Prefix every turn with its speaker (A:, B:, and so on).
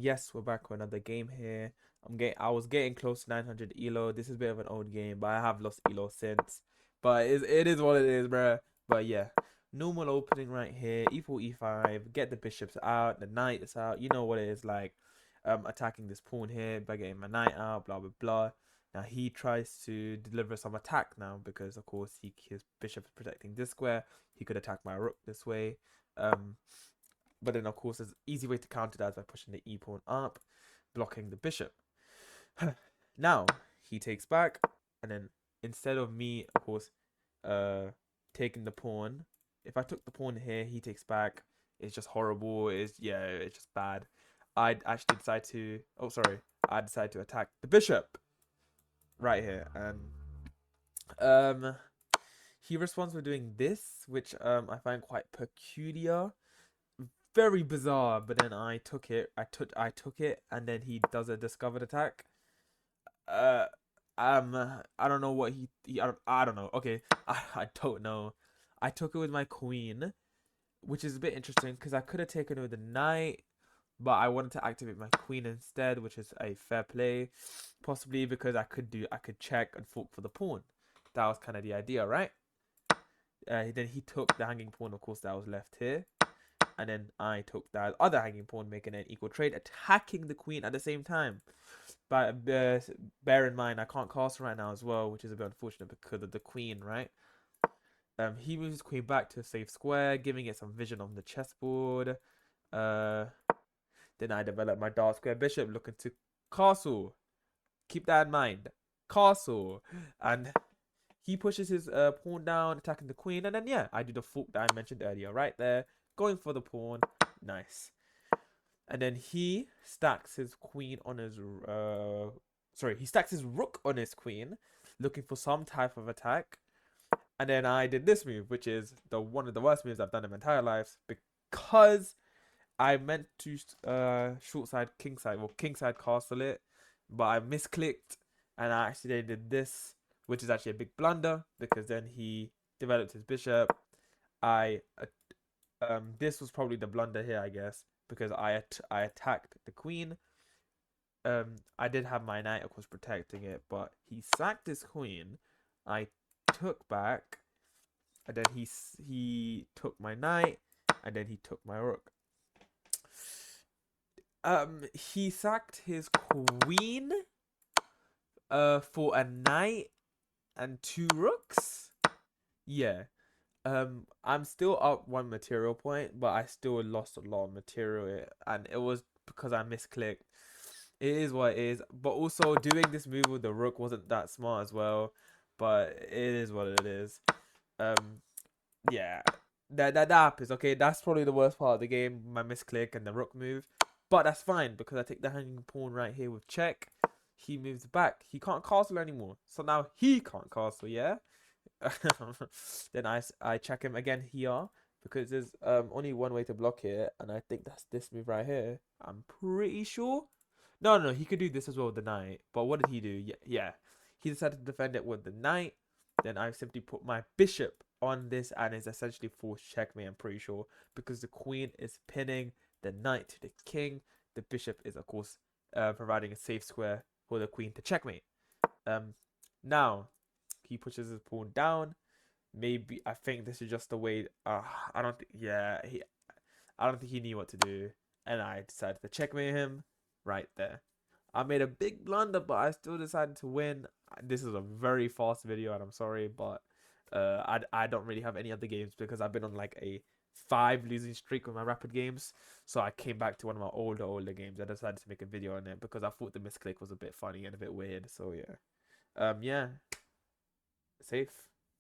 A: Yes, we're back with another game here. I was getting close to 900 elo. This is a bit of an old game, but I have lost elo since. But it is what it is, bruh. But yeah, normal opening right here. E4, E5. Get the bishops out. The knight is out. You know what it is like. Attacking this pawn here by getting my knight out. Blah blah blah. Now he tries to deliver some attack now because of course his bishop is protecting this square. He could attack my rook this way. Um, but then, of course, there's an easy way to counter that by pushing the e pawn up, blocking the bishop. Now, he takes back, and then instead of me, of course, uh, taking the pawn, if I took the pawn here, he takes back. It's just horrible. It's just bad. I'd actually decide to. Oh, sorry. I decide to attack the bishop right here, and um, he responds with doing this, which I find quite peculiar, very bizarre. But then I took it. I took it, and then he does a discovered attack. Uh, I don't know what I don't know. Okay, I don't know. I took it with my queen, which is a bit interesting because I could have taken it with the knight, but I wanted to activate my queen instead, which is a fair play, possibly because I could check and fork for the pawn. That was kind of the idea, right? Then he took the hanging pawn, of course, that was left here. And then I took that other hanging pawn, making an equal trade, attacking the queen at the same time. But bear in mind, I can't castle right now as well, which is a bit unfortunate because of the queen, right? He moves his queen back to a safe square, giving it some vision on the chessboard. Uh, then I develop my dark square bishop, looking to castle. Keep that in mind, castle, and he pushes his pawn down, attacking the queen, and then yeah, I do the fork that I mentioned earlier, right there, going for the pawn. Nice. And then he stacks his queen on his sorry, he stacks his rook on his queen, looking for some type of attack. And then I did this move, which is the one of the worst moves I've done in my entire life, because I meant to short side kingside, well kingside castle it, but I misclicked and I actually did this, which is actually a big blunder because then he developed his bishop. I this was probably the blunder here, I guess, because I attacked the queen. I did have my knight, of course, protecting it, but he sacked his queen. I took back, and then he took my knight, and then he took my rook. He sacked his queen, for a knight and two rooks. Yeah. I'm still up one material point, but I still lost a lot of material, and it was because I misclicked. It is what it is. But also doing this move with the rook wasn't that smart as well. But it is what it is. Um, yeah, that happens. Okay, that's probably the worst part of the game. My misclick and the rook move, but that's fine because I take the hanging pawn right here with check. He moves back. He can't castle anymore, so now he can't castle. Yeah. Then I check him again here because there's only one way to block it, and I think that's this move right here. I'm pretty sure. No, no, he could do this as well with the knight. But what did he do? Yeah. He decided to defend it with the knight. Then I simply put my bishop on this, and it's essentially forced checkmate, I'm pretty sure, because the queen is pinning the knight to the king. The bishop is, of course, providing a safe square for the queen to checkmate. Um, Now he pushes his pawn down. Maybe I think this is just the way. I don't think. Yeah, I don't think he knew what to do, and I decided to checkmate him right there. I made a big blunder, but I still decided to win. This is a very fast video, and I'm sorry, but I don't really have any other games because I've been on like a 5 losing streak with my rapid games. So I came back to one of my older games. I decided to make a video on it because I thought the misclick was a bit funny and a bit weird. So yeah, yeah, safe.